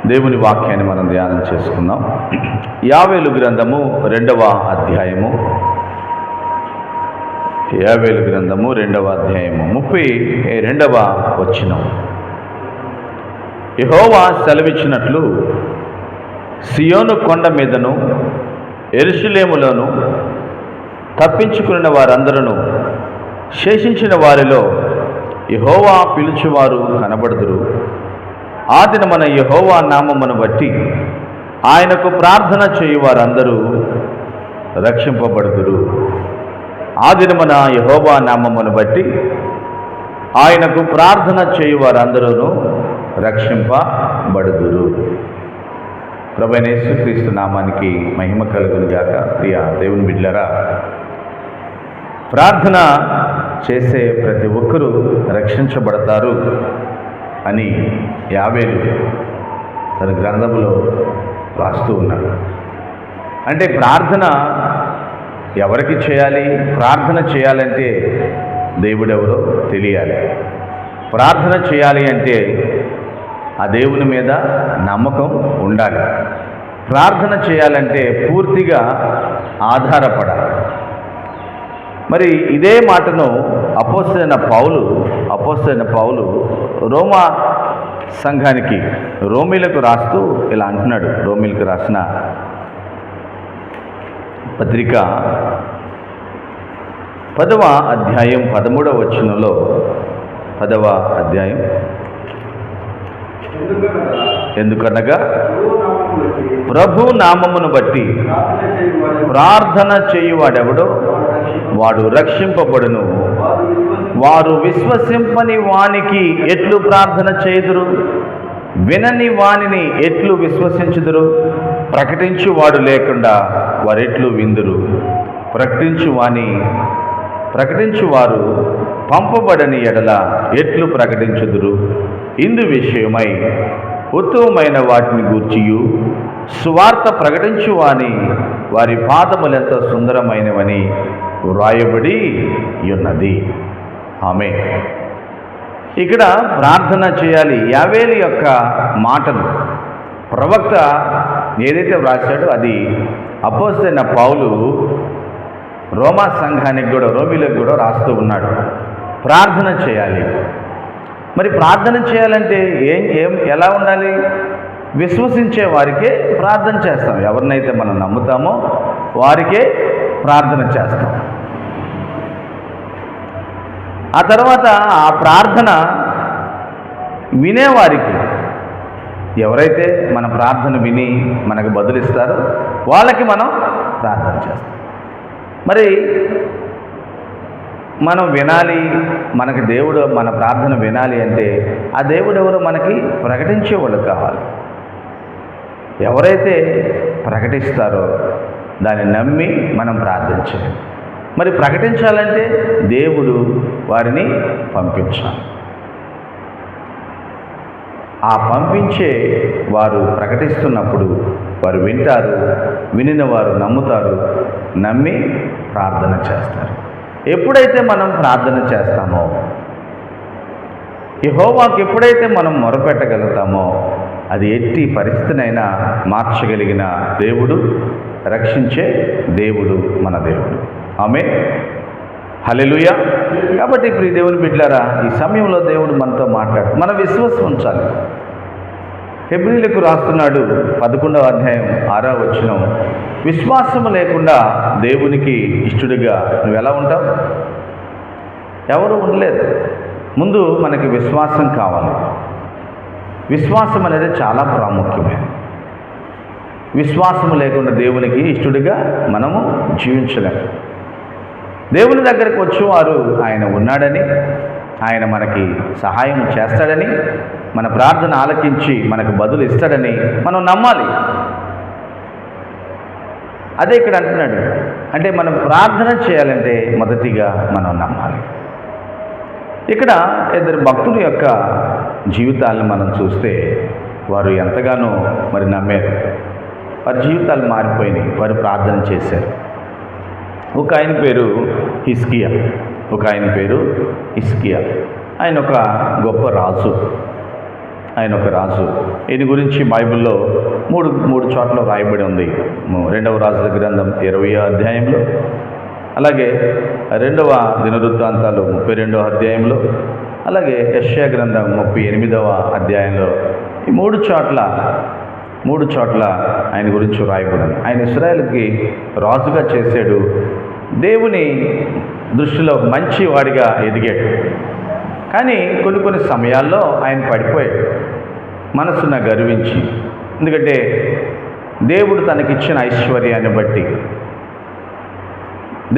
దేవుని వాక్యాన్ని మనం ధ్యానం చేసుకుందాం. యావేలు గ్రంథము 2వ అధ్యాయము. యావేలు గ్రంథము 2వ అధ్యాయము 32వ వచనం. యెహోవా సెలవిచ్చినట్లు సియోను కొండ మీదను యెరూషలేములోను తప్పించుకున్న వారందరూ శేషించిన వారిలో యెహోవా పిలుచువారు కనబడుదురు. ఆ దినమున యెహోవా నామమును బట్టి ఆయనకు ప్రార్థన చేయువారందరూ రక్షింపబడుదురు. ఆ దినమున యెహోవా నామమును బట్టి ఆయనకు ప్రార్థన చేయువారందరూ రక్షింపబడుదురు. ప్రభువైన యేసుక్రీస్తు నామానికి మహిమ కలుగును గాక. ప్రియ దేవుని బిడ్డలారా, ప్రార్థన చేసే ప్రతి ఒక్కరూ రక్షించబడతారు అని యావేలు తన గ్రంథంలో రాస్తూ ఉన్నాడు. అంటే ప్రార్థన ఎవరికి చేయాలి? ప్రార్థన చేయాలంటే దేవుడెవరో తెలియాలి. ప్రార్థన చేయాలి అంటే ఆ దేవుని మీద నమ్మకం ఉండాలి. ప్రార్థన చేయాలంటే పూర్తిగా ఆధారపడాలి. మరి ఇదే మాటను అపోస్తలుడైన పౌలు రోమా సంఘానికి, రోమీలకు రాస్తూ ఇలా అంటున్నాడు. రోమీలకు రాసిన పత్రిక 10వ అధ్యాయం 13వ వచనంలో, 10వ అధ్యాయం, ఎందుకనగా ప్రభు నామమును బట్టి ప్రార్థన చేయువాడెవడో వాడు రక్షింపబడును. వారు విశ్వసింపని వానికి ఎట్లు ప్రార్థన చేయుదురు? వినని వానిని ఎట్లు విశ్వసించుదురు? ప్రకటించువాడు లేకుండా వారెట్లు విందురు? ప్రకటించువారు పంపబడని ఎడల ఎట్లు ప్రకటించుదురు? ఇందు విషయమై ఉత్తమమైన వాటిని గూర్చియు సువార్త ప్రకటించువాని వారి పాదములెంత సుందరమైనవని వ్రాయబడి ఉన్నది. ఆమేన్. ఇక్కడ ప్రార్థన చేయాలి. యావేలు యొక్క మాటలు ప్రవక్త ఏదైతే వ్రాసాడో అది అపోస్తలుడైన పౌలు రోమా సంఘానికి కూడా, రోమీలకు కూడా రాస్తూ ఉన్నాడు. ప్రార్థన చేయాలి. మరి ప్రార్థన చేయాలంటే ఎలా ఉండాలి? విశ్వసించే వారికే ప్రార్థన చేస్తాం. ఎవరినైతే మనం నమ్ముతామో వారికే ప్రార్థన చేస్తాం. ఆ తర్వాత ఆ ప్రార్థన వినేవారికి, ఎవరైతే మన ప్రార్థన విని మనకు బదులిస్తారో వాళ్ళకి మనం ప్రార్థన చేస్తాం. మరి మనం వినాలి, మనకి దేవుడు మన ప్రార్థన వినాలి అంటే ఆ దేవుడు ఎవరో మనకి ప్రకటించేవాళ్ళు కావాలి. ఎవరైతే ప్రకటిస్తారో దాన్ని నమ్మి మనం ప్రార్థించాలి. మరి ప్రకటించాలంటే దేవుడు వారిని పంపించాలి. ఆ పంపించే వారు ప్రకటిస్తున్నప్పుడు వారు వింటారు, వినిన వారు నమ్ముతారు, నమ్మి ప్రార్థన చేస్తారు. ఎప్పుడైతే మనం ప్రార్థన చేస్తామో, యెహోవాకు ఎప్పుడైతే మనం మొరపెట్టగలుగుతామో అది ఎట్టి పరిస్థితినైనా మార్చగలిగిన దేవుడు, రక్షించే దేవుడు మన దేవుడు. ఆమేన్. హల్లెలూయా. కాబట్టి ప్రియ దేవుని బిడ్డలారా, ఈ సమయంలో దేవుడు మనతో మాట్లాడు, మన విశ్వాసం ఉంచాలి. హెబ్రీయులకు రాస్తున్నాడు 11వ అధ్యాయం 6వ వచనం, విశ్వాసము లేకుండా దేవునికి ఇష్టడుగా నువ్వు ఎలా ఉంటావు? ఎవరు ఉండలేదు. ముందు మనకి విశ్వాసం కావాలి. విశ్వాసం అనేది చాలా ప్రాముఖ్యమైనది. విశ్వాసము లేకుండా దేవునికి ఇష్టడుగా మనము జీవించలేము. దేవుని దగ్గరకు వచ్చేవారు ఆయన ఉన్నాడని, ఆయన మనకి సహాయం చేస్తాడని, మన ప్రార్థన ఆలకించి మనకు బదులు ఇస్తాడని మనం నమ్మాలి. అదే ఇక్కడ అంటున్నాడు. అంటే మనం ప్రార్థన చేయాలంటే మొదటిగా మనం నమ్మాలి. ఇక్కడ ఇద్దరు భక్తుల యొక్క జీవితాలను మనం చూస్తే వారు ఎంతగానో మరి నమ్మారు. వారి జీవితాలు మారిపోయినాయి. వారు ప్రార్థన చేశారు. ఒక ఆయన పేరు హిజ్కియా. ఆయన ఒక గొప్ప రాజు. ఆయన ఒక రాజు. ఈయన గురించి బైబిల్లో మూడు చోట్ల రాయబడి ఉంది. 2వ రాజుల గ్రంథం 20వ అధ్యాయంలో, అలాగే 2వ దినవృత్తాంతాలు 32వ అధ్యాయంలో, అలాగే యెషయా గ్రంథం 38వ అధ్యాయంలో. ఈ మూడు చోట్ల ఆయన గురించి రాయబడింది. ఆయన ఇశ్రాయేలుకి రాజుగా చేశాడు. దేవుని దృష్టిలో మంచి వాడిగా ఎదిగాడు. కానీ కొన్ని సమయాల్లో ఆయన పడిపోయాడు, మనసున గర్వించి. ఎందుకంటే దేవుడు తనకిచ్చిన ఐశ్వర్యాన్ని బట్టి,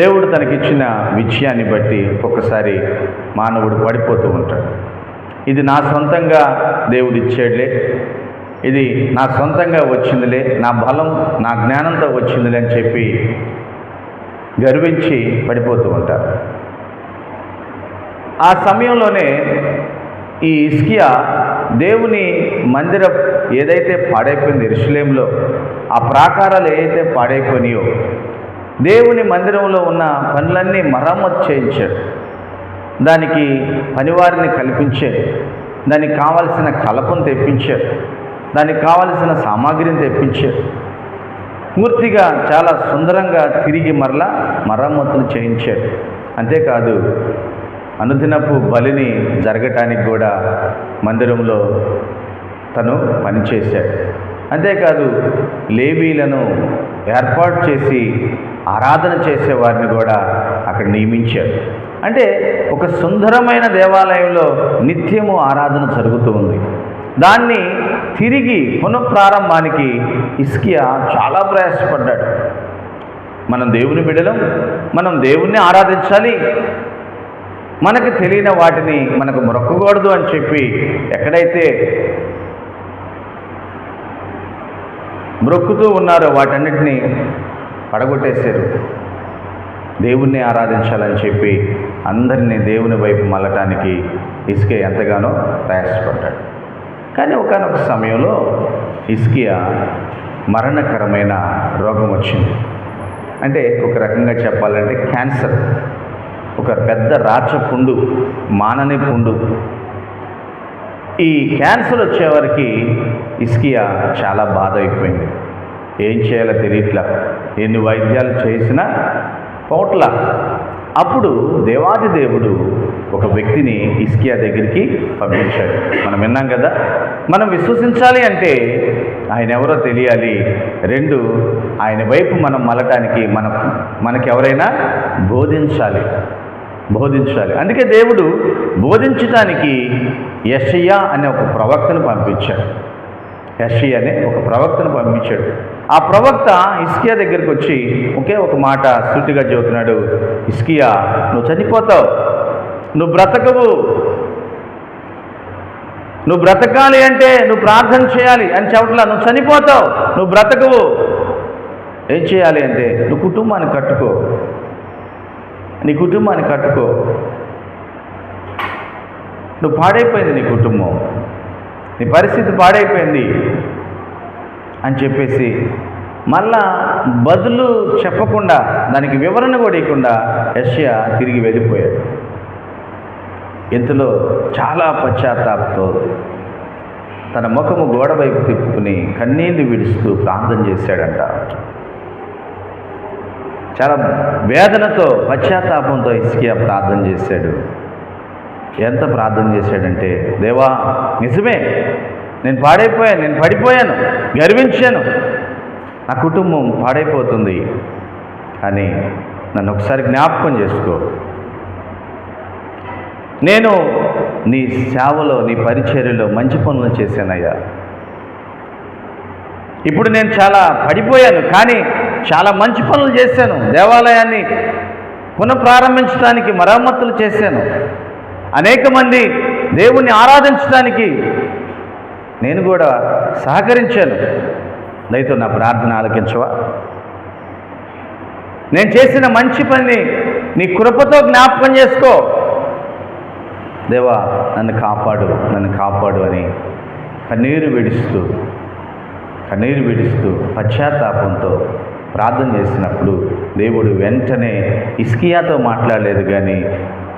దేవుడు తనకిచ్చిన విజయాన్ని బట్టి ఒక్కొక్కసారి మానవుడు పడిపోతూ ఉంటాడు. ఇది నా సొంతంగా దేవుడు ఇచ్చాడులే, ఇది నా సొంతంగా వచ్చిందిలే, నా బలం నా జ్ఞానంతో వచ్చిందిలే అని చెప్పి గర్వించి పడిపోతూ ఉంటారు. ఆ సమయంలోనే ఈ హిజ్కియా దేవుని మందిరం ఏదైతే పాడైపోయింది యెరూషలేములో, ఆ ప్రాకారాలు ఏదైతే పాడైపోయినాయో, దేవుని మందిరంలో ఉన్న పనులన్నీ మరమ్మతు చేయించాడు. దానికి పనివారిని కల్పించాడు, దానికి కావలసిన కలపను తెప్పించాడు, దానికి కావలసిన సామాగ్రిని తెప్పించాడు. పూర్తిగా చాలా సుందరంగా తిరిగి మరమ్మతులు చేయించాడు. అంతేకాదు, అనుదినపు బలిని జరగటానికి కూడా మందిరంలో తను పనిచేశాడు. అంతేకాదు, లేవీలను ఏర్పాటు చేసి ఆరాధన చేసేవారిని కూడా అక్కడ నియమించాడు. అంటే ఒక సుందరమైన దేవాలయంలో నిత్యము ఆరాధన జరుగుతూ ఉంది. దాన్ని తిరిగి పునఃప్రారంభానికి హిజ్కియా చాలా ప్రయాసపడ్డాడు. మనం దేవుని బిడ్డలం, మనం దేవుణ్ణి ఆరాధించాలి, మనకు తెలియని వాటిని మనకు మొక్కకూడదు అని చెప్పి ఎక్కడైతే మొక్కుతూ ఉన్నారో వాటన్నిటినీ పడగొట్టేశారు. దేవుణ్ణి ఆరాధించాలని చెప్పి అందరినీ దేవుని వైపు మళ్ళటానికి హిజ్కియా ఎంతగానో ప్రయాసపడ్డాడు. కానీ ఒకానొక సమయంలో హిజ్కియా మరణకరమైన రోగం వచ్చింది. అంటే ఒక రకంగా చెప్పాలంటే క్యాన్సర్, ఒక పెద్ద రాచ పుండు, మానని పుండు. ఈ క్యాన్సర్ వచ్చేవారికి హిజ్కియా చాలా బాధ అయిపోయింది. ఏం చేయాలో తెలియట్లా, ఎన్ని వైద్యాలు చేసినా పోట్ల. అప్పుడు దేవాది దేవుడు ఒక వ్యక్తిని హిజ్కియా దగ్గరికి పంపించాడు. మనం విన్నాం కదా. మనం విశ్వసించాలి అంటే ఆయన ఎవరో తెలియాలి. 2, ఆయన వైపు మనం మళ్ళటానికి మనకెవరైనా బోధించాలి. అందుకే దేవుడు బోధించటానికి యెషయా అనే ఒక ప్రవక్తను పంపించాడు. ఆ ప్రవక్త హిజ్కియా దగ్గరికి వచ్చి ఒకే ఒక మాట సూటిగా చెబుతున్నాడు. హిజ్కియా, నువ్వు చనిపోతావు, నువ్వు బ్రతకవు, నువ్వు బ్రతకాలి అంటే నువ్వు ప్రార్థన చేయాలి అని చెప్పట్లా. నువ్వు చనిపోతావు, నువ్వు బ్రతకవు. ఏం చేయాలి అంటే నువ్వు కుటుంబాన్ని కట్టుకో, నీ కుటుంబాన్ని కట్టుకో. నువ్వు పాడైపోయింది, నీ కుటుంబం, నీ పరిస్థితి పాడైపోయింది అని చెప్పేసి మళ్ళా బదులు చెప్పకుండా, దానికి వివరణ కూడా ఇవ్వకుండా యెషయా తిరిగి వెళ్ళిపోయాడు. ఇంతలో చాలా పశ్చాత్తాపంతో తన ముఖము గోడ వైపు తిప్పుకుని కన్నీళ్లు విడుస్తూ ప్రార్థన చేశాడంట. చాలా వేదనతో పశ్చాత్తాపంతో హిజ్కియా ప్రార్థన చేశాడు. ఎంత ప్రార్థన చేశాడంటే, దేవా నిజమే, నేను పాడైపోయాను, నేను పడిపోయాను, గర్వించాను, నా కుటుంబం పాడైపోతుంది, కానీ నన్ను ఒకసారి జ్ఞాపకం చేసుకో. నేను నీ సేవలో, నీ పరిచర్యలో మంచి పనులు చేశానయ్యా. ఇప్పుడు నేను చాలా పడిపోయాను, కానీ చాలా మంచి పనులు చేశాను. దేవాలయాన్ని పునఃప్రారంభించడానికి మరమ్మతులు చేశాను. అనేక మంది దేవుణ్ణి ఆరాధించడానికి నేను కూడా సహకరించాను. దయతో నా ప్రార్థన ఆలకించవా? నేను చేసిన మంచి పని నీ కృపతో జ్ఞాపకం చేసుకో. దేవా, నన్ను కాపాడు అని కన్నీరు విడుస్తూ పశ్చాత్తాపంతో ప్రార్థన చేసినప్పుడు దేవుడు వెంటనే హిజ్కియాతో మాట్లాడలేదు, కానీ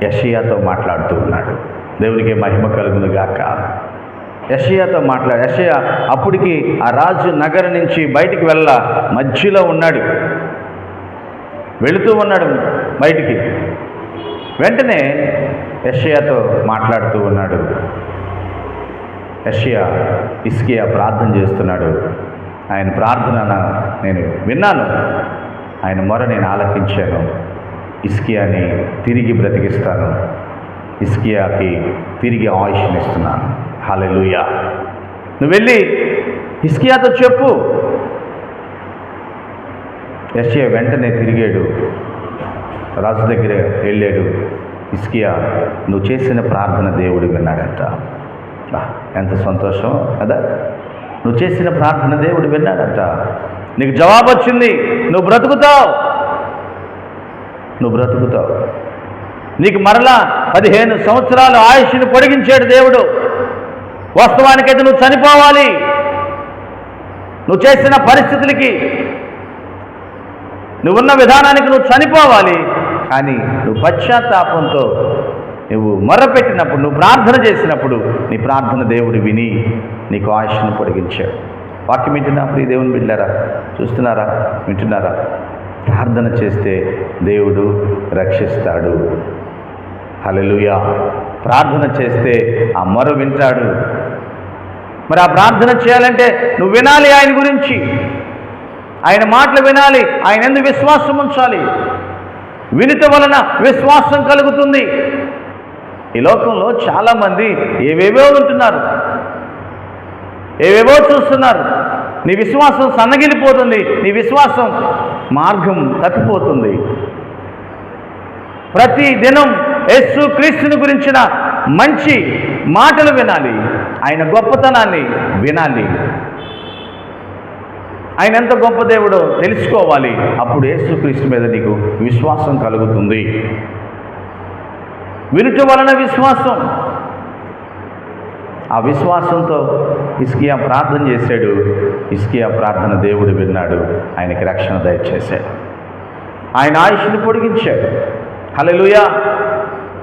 యెషయాతో మాట్లాడుతూ ఉన్నాడు. దేవునికి మహిమ కలుగును గాక. యెషయాతో మాట్లాడు. యెషయా అప్పటికి ఆ రాజు నగరం నుంచి బయటికి మధ్యలో ఉన్నాడు, వెళుతూ ఉన్నాడు బయటికి. వెంటనే యెషయాతో మాట్లాడుతూ ఉన్నాడు. యెషయా హిజ్కియా ప్రార్థన చేస్తున్నాడు. ఆయన ప్రార్థన నేను విన్నాను, ఆయన మొర నేను ఆలకించాను. హిజ్కియాని తిరిగి బ్రతికిస్తాను, హిజ్కియాకి తిరిగి ఆయుష్నిస్తున్నాను. హల్లెలూయా. నువ్వు వెళ్ళి హిజ్కియాతో చెప్పు. యెషయా వెంటనే తిరిగాడు, రాజు దగ్గర వెళ్ళాడు. హిజ్కియా, నువ్వు చేసిన ప్రార్థన దేవుడు విన్నాడంట. ఎంత సంతోషం కదా! నువ్వు చేసిన ప్రార్థన దేవుడు విన్నాడంట. నీకు జవాబు వచ్చింది, నువ్వు బ్రతుకుతావు. నీకు మరలా 15 సంవత్సరాలు ఆయుష్ను పొడిగించాడు దేవుడు. వాస్తవానికైతే నువ్వు చనిపోవాలి, నువ్వు చేసిన పరిస్థితులకి, నువ్వున్న విధానానికి నువ్వు చనిపోవాలి. కానీ నువ్వు పశ్చాత్తాపంతో నువ్వు మొర్రపెట్టినప్పుడు, నువ్వు ప్రార్థన చేసినప్పుడు నీ ప్రార్థన దేవుడు విని నీకు ఆయుష్ను పొడిగించాడు. వాక్యం వింటున్నా ప్రియ దేవుని బిడ్డలారా, చూస్తున్నారా, వింటున్నారా? ప్రార్థన చేస్తే దేవుడు రక్షిస్తాడు. హల్లెలూయా. ప్రార్థన చేస్తే ఆ మొర వింటాడు. మరి ఆ ప్రార్థన చేయాలంటే నువ్వు వినాలి, ఆయన గురించి, ఆయన మాటలు వినాలి, ఆయన యందు విశ్వాసం ఉంచాలి. వినుట వలన విశ్వాసం కలుగుతుంది. ఈ లోకంలో చాలామంది ఏవేవో ఉంటున్నారు, ఏవేవో చూస్తున్నారు. నీ విశ్వాసం సన్నగిలిపోతుంది, నీ విశ్వాసం మార్గం తప్పిపోతుంది. ప్రతి దినం యేసు క్రీస్తుని గురించిన మంచి మాటలు వినాలి, ఆయన గొప్పతనాన్ని వినాలి, ఆయన ఎంత గొప్ప దేవుడో తెలుసుకోవాలి. అప్పుడు యేసు క్రీస్తు మీద నీకు విశ్వాసం కలుగుతుంది. వినుట వలన విశ్వాసం. ఆ విశ్వాసంతో హిజ్కియా ప్రార్థన చేశాడు. హిజ్కియా ప్రార్థన దేవుడు విన్నాడు, ఆయనకి రక్షణ దయచేశాడు, ఆయన ఆయుష్ని పొడిగించాడు. హల్లెలూయా.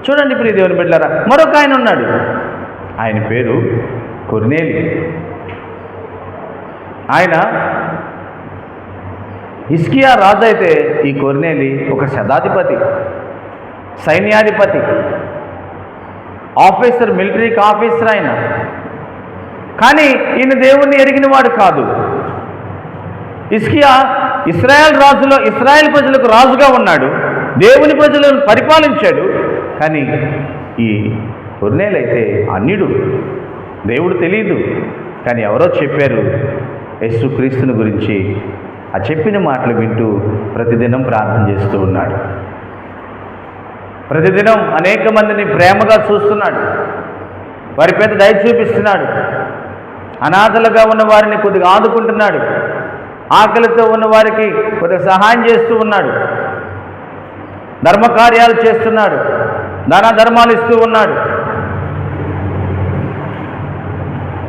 చూడండి ప్రియ దేవుని బిడ్డలారా, మరొక ఆయన ఉన్నాడు. ఆయన పేరు కొర్నేలి. ఆయన హిజ్కియా రాజు అయితే ఈ కొర్నేలి ఒక శతాధిపతి, సైన్యాధిపతి, ఆఫీసర్, మిలిటరీకి ఆఫీసర్ ఆయన. కానీ ఈయన దేవుణ్ణి ఎరిగిన వాడు కాదు. హిజ్కియా ఇశ్రాయేల్ ప్రజలకు రాజుగా ఉన్నాడు, దేవుని ప్రజలను పరిపాలించాడు. కానీ ఈ కొర్నేలి అయితే అన్యుడు, దేవుడు తెలియదు. కానీ ఎవరో చెప్పారు యేసు క్రీస్తుని గురించి. ఆ చెప్పిన మాటలు వింటూ ప్రతిదినం ప్రార్థన చేస్తూ ఉన్నాడు. ప్రతిదినం అనేక మందిని ప్రేమగా చూస్తున్నాడు, వారి పేద దయ చూపిస్తున్నాడు, అనాథలుగా ఉన్న వారిని కొద్దిగా ఆదుకుంటున్నాడు, ఆకలితో ఉన్న వారికి కొద్దిగా సహాయం చేస్తూ ఉన్నాడు, ధర్మకార్యాలు చేస్తున్నాడు, దాన ధర్మాలు ఇస్తూ ఉన్నాడు.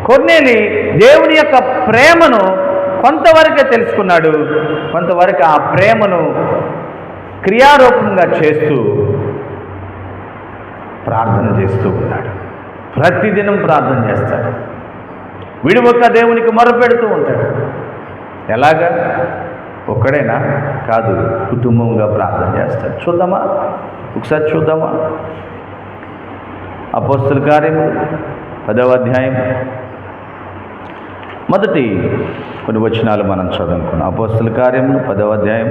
కొర్నేలి దేవుని యొక్క ప్రేమను కొంతవరకే తెలుసుకున్నాడు, కొంతవరకు ఆ ప్రేమను క్రియారూపంగా చేస్తూ ప్రార్థన చేస్తూ ఉన్నాడు. ప్రతిదినం ప్రార్థన చేస్తాడు, విడివొక్క దేవునికి మొరపెడుతూ ఉంటాడు. ఎలాగా? ఒక్కడైనా కాదు, కుటుంబంగా ప్రార్థన చేస్తాడు. చూద్దామా, ఒకసారి చూద్దామా? అపోస్తల కార్యములు 10వ అధ్యాయం మొదటి కొన్ని వచనాలు మనం చదువుకున్నాం. అపోస్తల కార్యములు 10వ అధ్యాయం.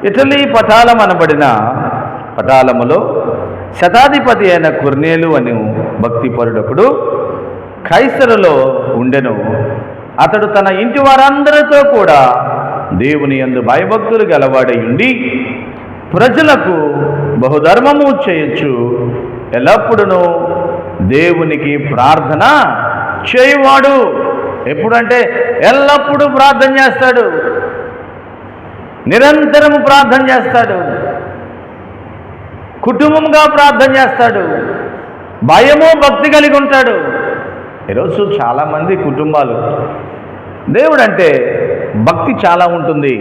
ఇటలీ పటాలం అనబడిన పటాలములో శతాధిపతి అయిన కొర్నేలు అని భక్తిపరుడొకడు కైసరులో ఉండెను. అతడు తన ఇంటి వారందరితో కూడా దేవుని యందు భయభక్తులు గలవాడై ఉండి ప్రజలకు బహుధర్మము చేయొచ్చు, ఎల్లప్పుడూ దేవునికి ప్రార్థన చేయువాడు. ఎప్పుడంటే ఎల్లప్పుడూ ప్రార్థన చేస్తాడు, నిరంతరము ప్రార్థన చేస్తాడు, కుటుంబంగా ప్రార్థన చేస్తాడు, భయము భక్తి కలిగి ఉంటాడు. ఈరోజు చాలామంది కుటుంబాలు దేవుడు అంటే భక్తి చాలా ఉంటుంది,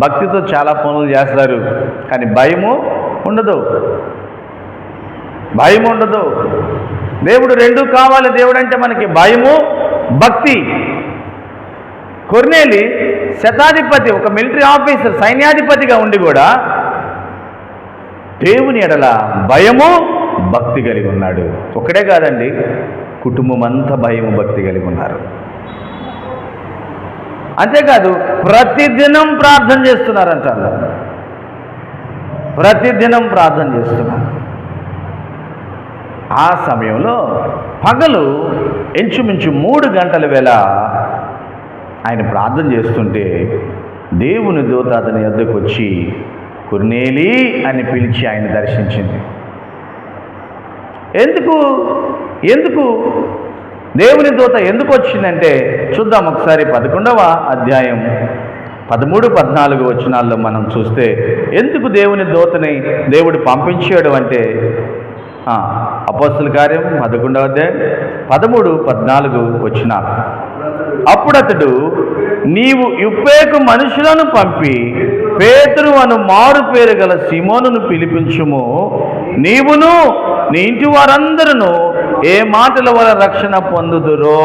భక్తితో చాలా పనులు చేస్తారు, కానీ భయము ఉండదు. దేవుడు రెండూ కావాలి. దేవుడు అంటే మనకి భయము, భక్తి. కొర్నేలి శతాధిపతి, ఒక మిలిటరీ ఆఫీసర్, సైన్యాధిపతిగా ఉండి కూడా దేవుని ఎడల భయము, భక్తి కలిగి ఉన్నాడు. ఒకడే కాదండి, కుటుంబం అంతా భయము, భక్తి కలిగి ఉన్నారు. అంతేకాదు ప్రతిదినం ప్రార్థన చేస్తున్నారంట. ప్రతిదినం ప్రార్థన చేస్తున్నారు. ఆ సమయంలో పగలు ఇంచుమించు 3 గంటల వేళ ఆయన ప్రార్థన చేస్తుంటే దేవుని దూత అతని వద్దకు వచ్చి కొర్నేలి అని పిలిచి ఆయన దర్శించింది. ఎందుకు దేవుని దూత ఎందుకు వచ్చిందంటే చూద్దాం ఒకసారి. 11వ అధ్యాయం 13-14 వచనాల్లో మనం చూస్తే ఎందుకు దేవుని దూతని దేవుడు పంపించాడు అంటే, అపోస్తలుల కార్యం 11వ అధ్యాయం 13-14 వచనాలు. అప్పుడతడు, నీవు యొప్పేకు మనుషులను పంపి పేతురు అను మారు పేరు గల సీమోనును పిలిపించుము. నీవును నీ ఇంటి వారందరూ ఏ మాటల వల్ల రక్షణ పొందుదురో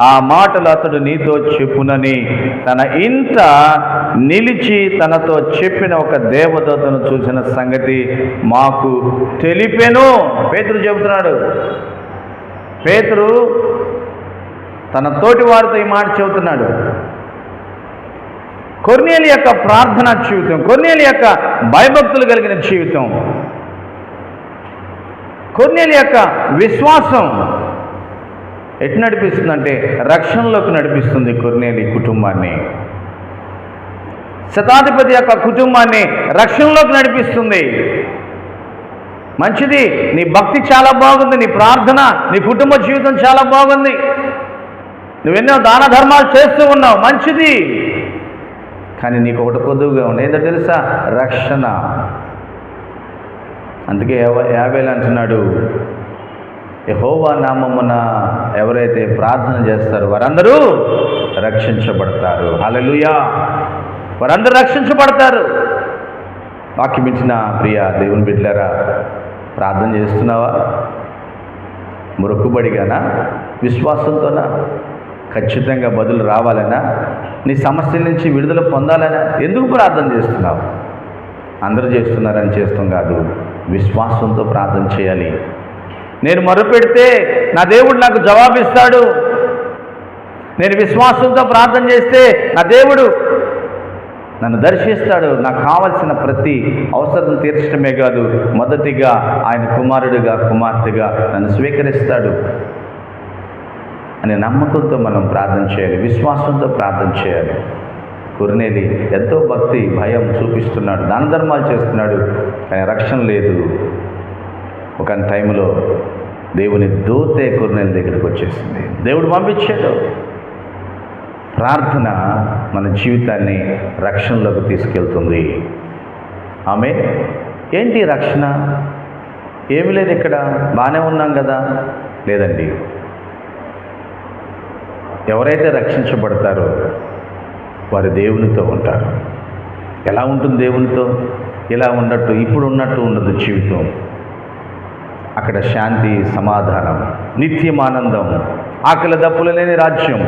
ఆ మాటలు అతడు నీతో చెప్పునని తన ఇంట నిలిచి తనతో చెప్పిన ఒక దేవదూతను చూసిన సంగతి మాకు తెలిపెను. పేతురు చెబుతున్నాడు. పేతురు తన తోటి వారితో ఈ మాట చెబుతున్నాడు. కొర్నేలి యొక్క ప్రార్థనా జీవితం, కొర్నేలి యొక్క భయభక్తులు కలిగిన జీవితం, కొర్నేలి యొక్క విశ్వాసం ఎటు నడిపిస్తుందంటే రక్షణలోకి నడిపిస్తుంది. కొర్నేలి కుటుంబాన్ని, శతాధిపతి యొక్క కుటుంబాన్ని రక్షణలోకి నడిపిస్తుంది. మంచిది, నీ భక్తి చాలా బాగుంది, నీ ప్రార్థన, నీ కుటుంబ జీవితం చాలా బాగుంది, నువ్వెన్నో దాన ధర్మాలు చేస్తూ ఉన్నావు, మంచిది. కానీ నీకు ఒకటి కొద్దుగా ఉంది, ఏదో తెలుసా? రక్షణ. అందుకే యాబేలు అంటున్నాడు, యెహోవా నామమున ఎవరైతే ప్రార్థన చేస్తారో వారందరూ రక్షించబడతారు. హల్లెలూయా! వారందరూ రక్షించబడతారు. వాక్యం ఇచ్చిన ప్రియ దేవుని బిడ్డలారా, ప్రార్థన చేస్తున్నావా? మొక్కుబడిగానా? విశ్వాసంతోనా? ఖచ్చితంగా బదులు రావాలనా? నీ సమస్యల నుంచి విడుదల పొందాలనా? ఎందుకు ప్రార్థన చేస్తున్నావు? అందరూ చేస్తున్నారని చేస్తాం కాదు, విశ్వాసంతో ప్రార్థన చేయాలి. నేను మొరపెడితే నా దేవుడు నాకు జవాబిస్తాడు. నేను విశ్వాసంతో ప్రార్థన చేస్తే నా దేవుడు నన్ను దర్శిస్తాడు. నాకు కావలసిన ప్రతి అవసరం తీర్చడమే కాదు, మొదటిగా ఆయన కుమారుడిగా, కుమార్తెగా నన్ను స్వీకరిస్తాడు అనే నమ్మకంతో మనం ప్రార్థన చేయాలి, విశ్వాసంతో ప్రార్థన చేయాలి. కొర్నేలి ఎంతో భక్తి, భయం చూపిస్తున్నాడు, దాన ధర్మాలు చేస్తున్నాడు, కానీ రక్షణ లేదు. ఒక టైంలో దేవుని దూతే కొర్నేలి దగ్గరికి వచ్చేసింది. దేవుడు పంపించాడు. ప్రార్థన మన జీవితాన్ని రక్షణలోకి తీసుకెళ్తుంది. ఆమె ఏంటి రక్షణ? ఏమి లేదు, ఇక్కడ బాగానే ఉన్నాం కదా. లేదండి, ఎవరైతే రక్షించబడతారో వారు దేవునితో ఉంటారు. ఎలా ఉంటుంది దేవునితో? ఇలా ఉన్నట్టు, ఇప్పుడు ఉన్నట్టు ఉండదు జీవితం. అక్కడ శాంతి, సమాధానం, నిత్యం ఆనందం, ఆకలి దప్పులు లేని రాజ్యం.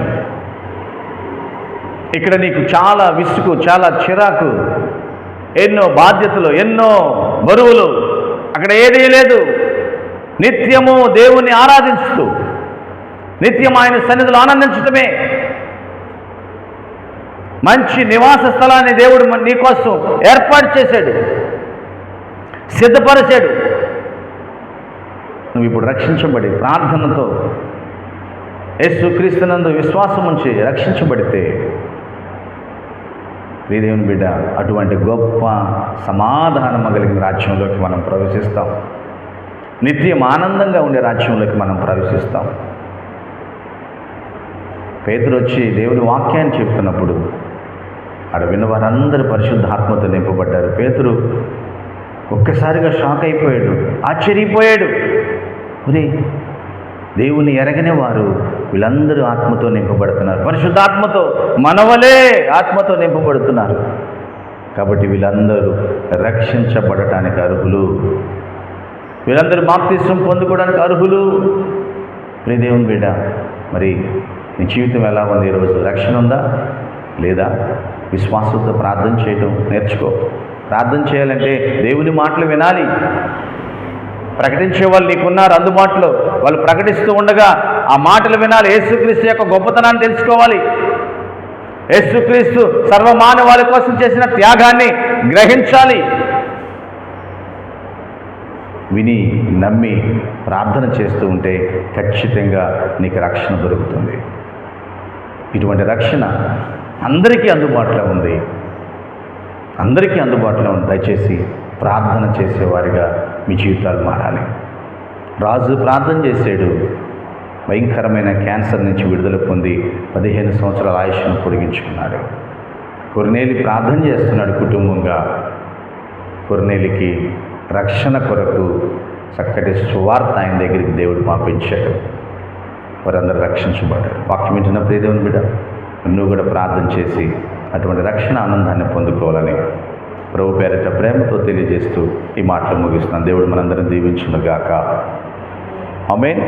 ఇక్కడ నీకు చాలా విసుగు, చాలా చిరాకు, ఎన్నో బాధ్యతలు, ఎన్నో బరువులు. అక్కడ ఏదీ లేదు. నిత్యము దేవుణ్ణి ఆరాధిస్తూ నిత్యం ఆయన సన్నిధిలో ఆనందించటమే. మంచి నివాస స్థలాన్ని దేవుడు నీకోసం ఏర్పాటు చేశాడు, సిద్ధపరిచాడు. నువ్వు ఇప్పుడు రక్షించబడి ప్రార్థనతో యేసుక్రీస్తునందు విశ్వాసం ఉంచి రక్షించబడితే, దేవుని బిడ్డ, అటువంటి గొప్ప సమాధానం కలిగిన రాజ్యంలోకి మనం ప్రవేశిస్తాం. నిత్యం ఆనందంగా ఉండే రాజ్యంలోకి మనం ప్రవేశిస్తాం. పేతురు వచ్చి దేవుని వాక్యాన్ని చెప్తున్నప్పుడు ఆడ విన్న వారందరూ పరిశుద్ధాత్మతో నింపబడ్డారు. పేతురు ఒక్కసారిగా షాక్ అయిపోయాడు, ఆశ్చర్యపోయాడు. ఒరే, దేవుని ఎరగని వారు వీళ్ళందరూ ఆత్మతో నింపబడుతున్నారు, పరిశుద్ధాత్మతో, మనవలే ఆత్మతో నింపబడుతున్నారు. కాబట్టి వీళ్ళందరూ రక్షించబడటానికి అర్హులు. వీళ్ళందరూ బాప్తిస్మం పొందుకోవడానికి అర్హులు. ప్రియ దేవుని బిడ్డ, మరి నీ జీవితం ఎలా ఉంది? ఈరోజు రక్షణ ఉందా లేదా? విశ్వాసంతో ప్రార్థన చేయడం నేర్చుకో. ప్రార్థన చేయాలంటే దేవుని మాటలు వినాలి. ప్రకటించే వాళ్ళు నీకున్నారు అందుబాటులో. వాళ్ళు ప్రకటిస్తూ ఉండగా ఆ మాటలు వినాలి. యేసుక్రీస్తు యొక్క గొప్పతనాన్ని తెలుసుకోవాలి. యేసుక్రీస్తు సర్వమానవాళి కోసం చేసిన త్యాగాన్ని గ్రహించాలి. విని నమ్మి ప్రార్థన చేస్తూ ఉంటే ఖచ్చితంగా నీకు రక్షణ దొరుకుతుంది. ఇటువంటి రక్షణ అందరికీ అందుబాటులో ఉంది. అందరికీ అందుబాటులో ఉంది. దయచేసి ప్రార్థన చేసేవారిగా మీ జీవితాలు మారాలి. రాజు ప్రార్థన చేశాడు. భయంకరమైన క్యాన్సర్ నుంచి విడుదల పొంది 15 సంవత్సరాల ఆయుష్ను పొడిగించుకున్నాడు. కొర్నేలి ప్రార్థన చేస్తున్నాడు కుటుంబంగా. కొర్నేలికి రక్షణ కొరకు చక్కటి సువార్త ఆయన దగ్గరికి దేవుడు పంపించాడు. వారందరూ రక్షించబడ్డారు. వాక్యం వింటున్న ప్రియ దేవుని బిడ్డ, నువ్వు కూడా ప్రార్థన చేసి అటువంటి రక్షణ ఆనందాన్ని పొందుకోవాలని ప్రభు పేరిట ప్రేమతో తెలియజేస్తూ ఈ మాటలు ముగిస్తున్నాను. దేవుడు మనందరం దీవించును గాక. ఆమేన్.